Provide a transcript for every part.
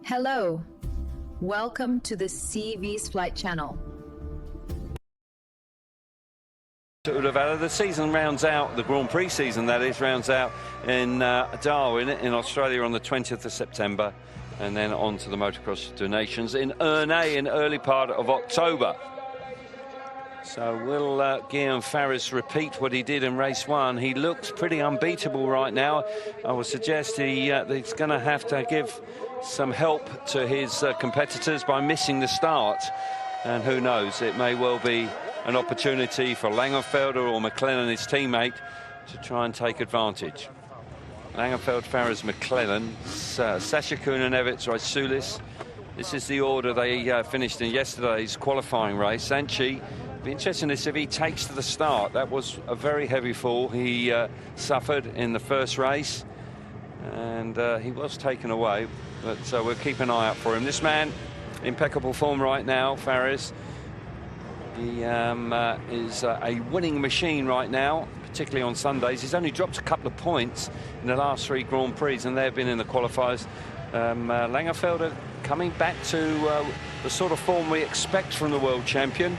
Hello, welcome to the CV's Flight Channel. The season rounds out, the Grand Prix season that is, rounds out in Darwin in Australia on the 20th of September, and then on to the Motocross Donations in Ernée in early part of October. So will Guillem Farrés repeat what he did in race one? He looks pretty unbeatable right now. I would suggest he's going to have to give some help to his competitors by missing the start. And who knows, it may well be an opportunity for Langenfelder or McLellan, his teammate, to try and take advantage. Langenfelder, Farrés, McLellan, Sasha Kuhnen-Everts, Raisulis. This is the order they finished in yesterday's qualifying race. Sanchi, be interesting to see if he takes to the start. That was a very heavy fall he suffered in the first race, and he was taken away, but we'll keep an eye out for him. This man, impeccable form right now, Farrés. He is a winning machine right now, particularly on Sundays. He's only dropped a couple of points in the last three Grand Prix, and they've been in the qualifiers. Langenfelder coming back to the sort of form we expect from the world champion.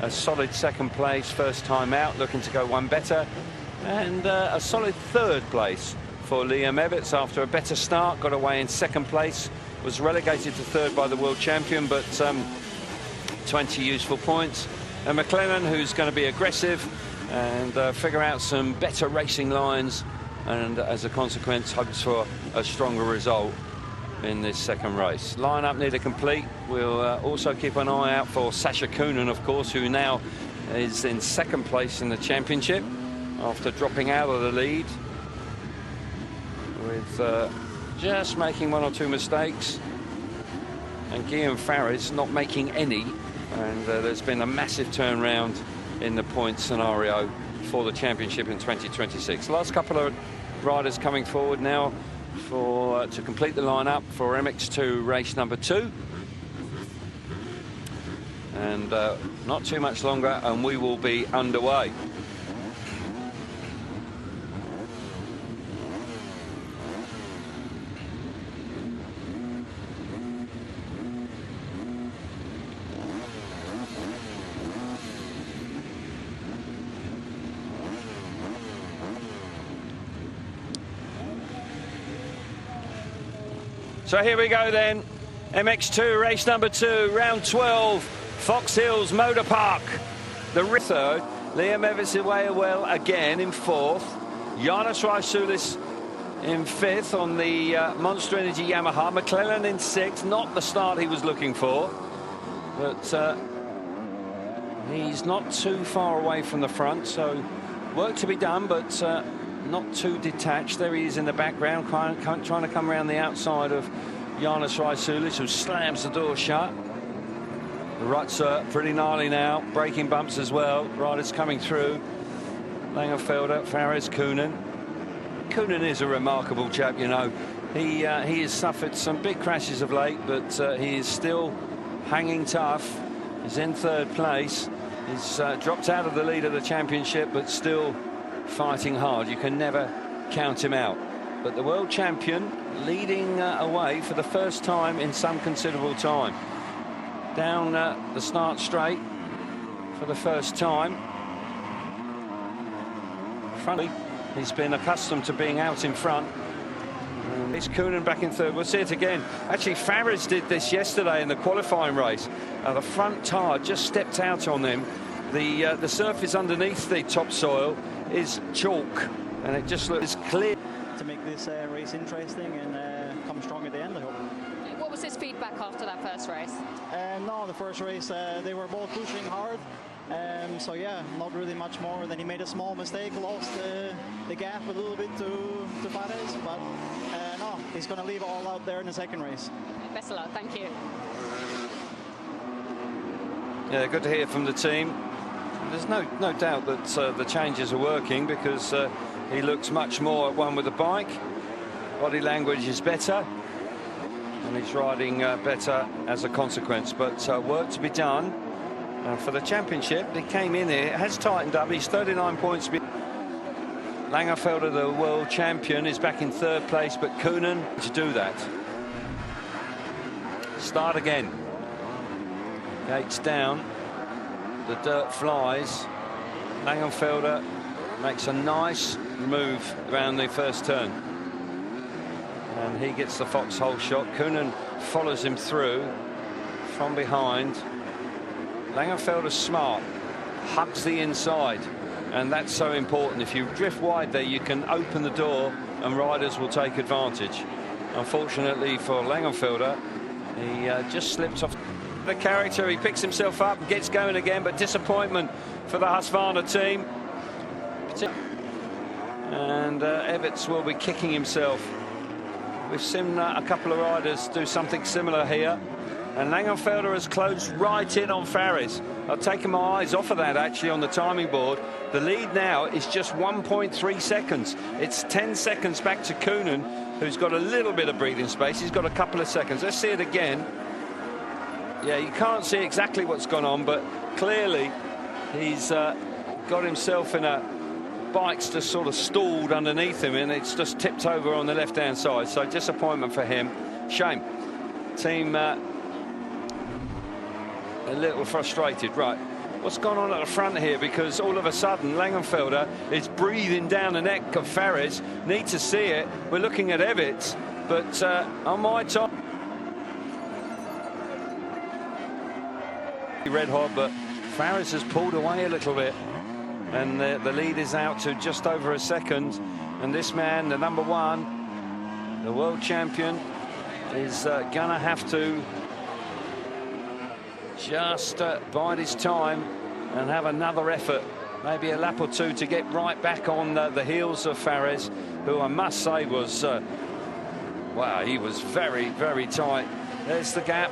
A solid second place, first time out, looking to go one better. And a solid third place for Guillem Farrés after a better start. Got away in second place, was relegated to third by the world champion, but 20 useful points. And McLellan, who's going to be aggressive and figure out some better racing lines, and as a consequence hopes for a stronger result in this second race. Line-up nearly complete. We'll also keep an eye out for Sasha Kuhnen, of course, who now is in second place in the championship after dropping out of the lead with just making one or two mistakes, and Guillem Farrés not making any. And there's been a massive turnaround in the point scenario for the championship in 2026. Last couple of riders coming forward now to complete the lineup for MX2 race number 2. And not too much longer, and we will be underway. So here we go then, MX2 race number 2, round 12, Foxhills Motor Parc. The third, Guillem Farrés away well again in fourth, Jānis Raisulis in fifth on the Monster Energy Yamaha, McLellan in sixth, not the start he was looking for, but he's not too far away from the front, so work to be done, but not too detached. There he is in the background, trying to come around the outside of Jānis Raisulis, who slams the door shut. The ruts are pretty gnarly now, braking bumps as well. Riders coming through. Langenfelder, Farrés, Kuhnen. Kuhnen is a remarkable chap, you know. He has suffered some big crashes of late, but he is still hanging tough. He's in third place. He's dropped out of the lead of the championship, but still fighting hard. You can never count him out. But the world champion leading away for the first time in some considerable time. Down the start straight for the first time. He's been accustomed to being out in front. It's Kuhnen back in third. We'll see it again. Actually, Farrés did this yesterday in the qualifying race. The front tyre just stepped out on him. The surface underneath the topsoil is chalk, and it just looks clear. To make this race interesting and come strong at the end, I hope. What was his feedback after that first race? No, the first race they were both pushing hard, so yeah, not really much more. Then he made a small mistake, lost the gap a little bit to Farrés, but no, he's going to leave all out there in the second race. Best of luck, thank you. Yeah, good to hear from the team. There's no doubt that the changes are working, because he looks much more at one with the bike. Body language is better, and he's riding better as a consequence. But work to be done for the championship. He came in here, it has tightened up. He's 39 points. Langenfelder, the world champion, is back in third place, but Kuhnen to do that. Start again. Gates down. The dirt flies. Langenfelder makes a nice move around the first turn. And he gets the Foxhole shot. Koonin follows him through from behind. Langenfelder's smart. Hugs the inside. And that's so important. If you drift wide there, you can open the door and riders will take advantage. Unfortunately for Langenfelder, he just slipped off the character. He picks himself up and gets going again, but disappointment for the Husqvarna team. And Everts will be kicking himself. We've seen a couple of riders do something similar here. And Langenfelder has closed right in on Farrés. I've taken my eyes off of that actually on the timing board. The lead now is just 1.3 seconds. It's 10 seconds back to Koonin, who's got a little bit of breathing space. He's got a couple of seconds. Let's see it again. Yeah, you can't see exactly what's gone on, but clearly he's got himself in a bike's just sort of stalled underneath him, and it's just tipped over on the left-hand side. So disappointment for him. Shame. Team a little frustrated. Right, what's gone on at the front here? Because all of a sudden Langenfelder is breathing down the neck of Farrés. Need to see it. We're looking at Everts, but on my time, red hot, but Farrés has pulled away a little bit, and the lead is out to just over a second. And this man, the number one, the world champion, is gonna have to just bide his time and have another effort, maybe a lap or two, to get right back on the heels of Farrés, who I must say was wow, he was very, very tight. There's the gap.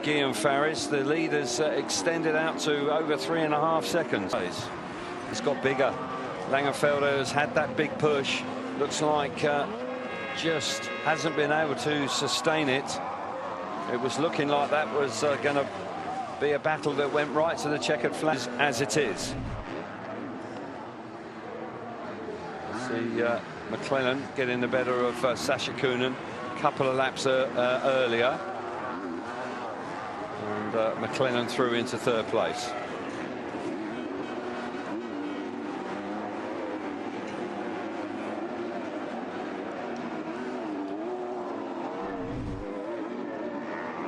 Guillem Farrés, the lead has extended out to over 3.5 seconds. It's got bigger. Langenfelder has had that big push. Looks like just hasn't been able to sustain it. It was looking like that was going to be a battle that went right to the checkered flag, as it is. See McLennan getting the better of Sasha Koonin a couple of laps earlier. And McLennan through into third place.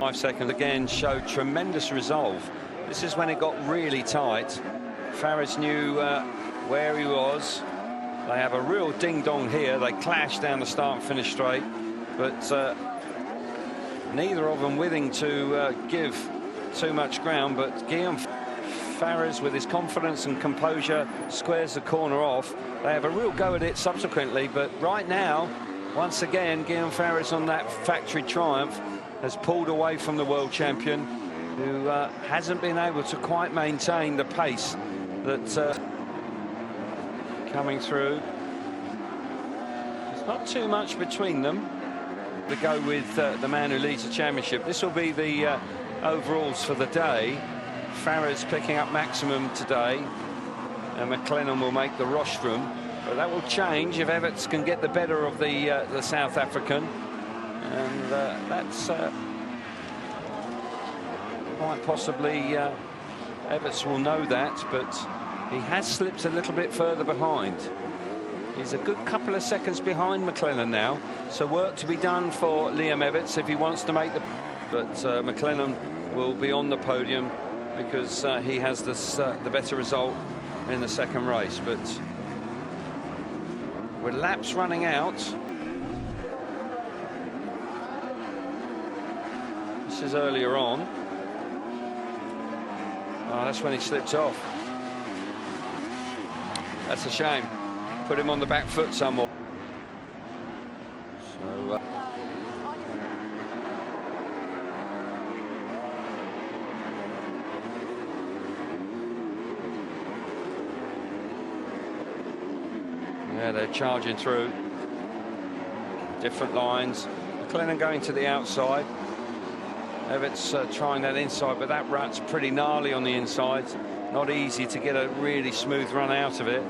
Five seconds again showed tremendous resolve. This is when it got really tight. Farrés knew where he was. They have a real ding-dong here. They clash down the start and finish straight, but neither of them willing to give too much ground. But Guillem Farrés, with his confidence and composure, squares the corner off. They have a real go at it subsequently, but right now, once again, Guillem Farrés on that factory triumph has pulled away from the world champion, who hasn't been able to quite maintain the pace that coming through. There's not too much between them to go with the man who leads the championship. This will be the overalls for the day. Farrés picking up maximum today, and McLennan will make the rostrum, but that will change if Everts can get the better of the South African, and that's quite possibly Everts will know that, but he has slipped a little bit further behind. He's a good couple of seconds behind McLennan now, so work to be done for Liam Everts if he wants to make the... But McLennan will be on the podium because he has this, the better result in the second race. But with laps running out, this is earlier on. Oh, that's when he slipped off. That's a shame. Put him on the back foot somewhat. So, yeah, they're charging through different lines. McLennan going to the outside. Everts trying that inside, but that rut's pretty gnarly on the inside. Not easy to get a really smooth run out of it.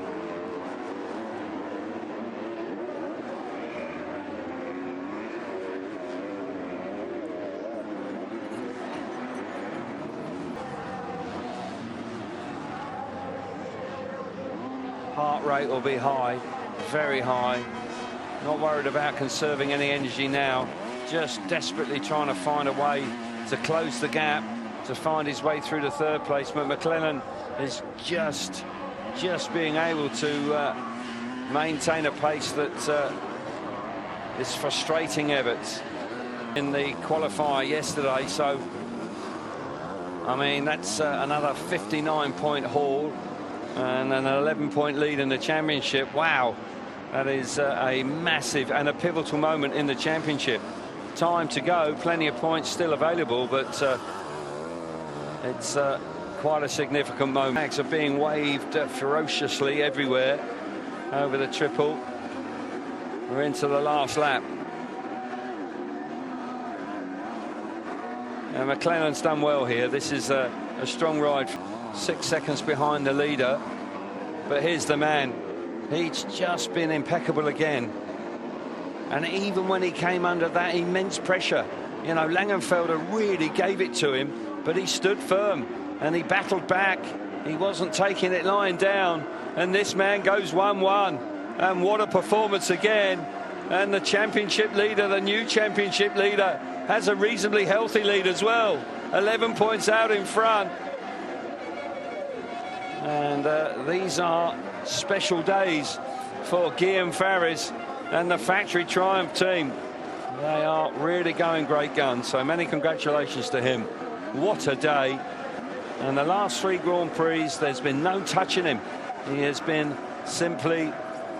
heart rate will be high, very high. Not worried about conserving any energy now, just desperately trying to find a way to close the gap, to find his way through the third place. But McLellan is just being able to maintain a pace that is frustrating Everts in the qualifier yesterday. So, I mean, that's another 59-point haul and an 11-point lead in the championship. Wow, that is a massive and a pivotal moment in the championship. Time to go, plenty of points still available, but it's quite a significant moment. Flags are being waved ferociously everywhere over the triple. We're into the last lap. And McLellan's done well here. This is a strong ride. 6 seconds behind the leader. But here's the man. He's just been impeccable again. And even when he came under that immense pressure, you know, Langenfelder really gave it to him, but he stood firm and he battled back. He wasn't taking it lying down. And this man goes 1-1. And what a performance again. And the championship leader, the new championship leader, has a reasonably healthy lead as well. 11 points out in front. And these are special days for Guillem Farrés and the Factory Triumph team. They are really going great guns. So many congratulations to him. What a day. And the last 3 Grand Prix, there's been no touching him. He has been simply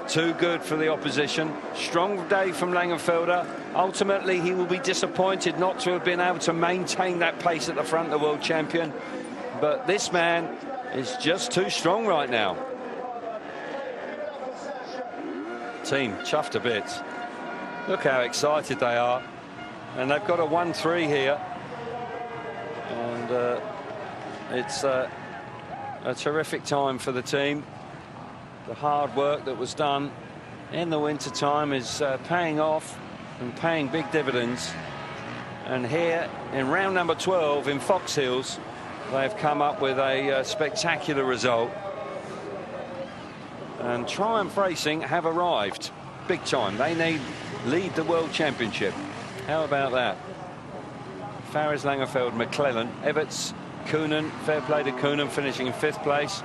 too good for the opposition. Strong day from Langenfelder. Ultimately, he will be disappointed not to have been able to maintain that pace at the front of the world champion. But this man is just too strong right now. Team chuffed a bit. Look how excited they are. And they've got a 1-3 here. And it's a terrific time for the team. The hard work that was done in the winter time is paying off and paying big dividends. And here in round number 12 in Foxhills, they've come up with a spectacular result. And Triumph Racing have arrived big time. They lead the World Championship. How about that? Farrés, Langenfeld, McLellan, Everts, Coonan. Fair play to Coonan, finishing in 5th place.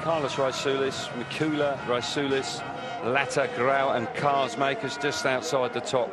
Carlos Raisulis, Mikula, Raisulis, Latta, Grau and Cars Makers just outside the top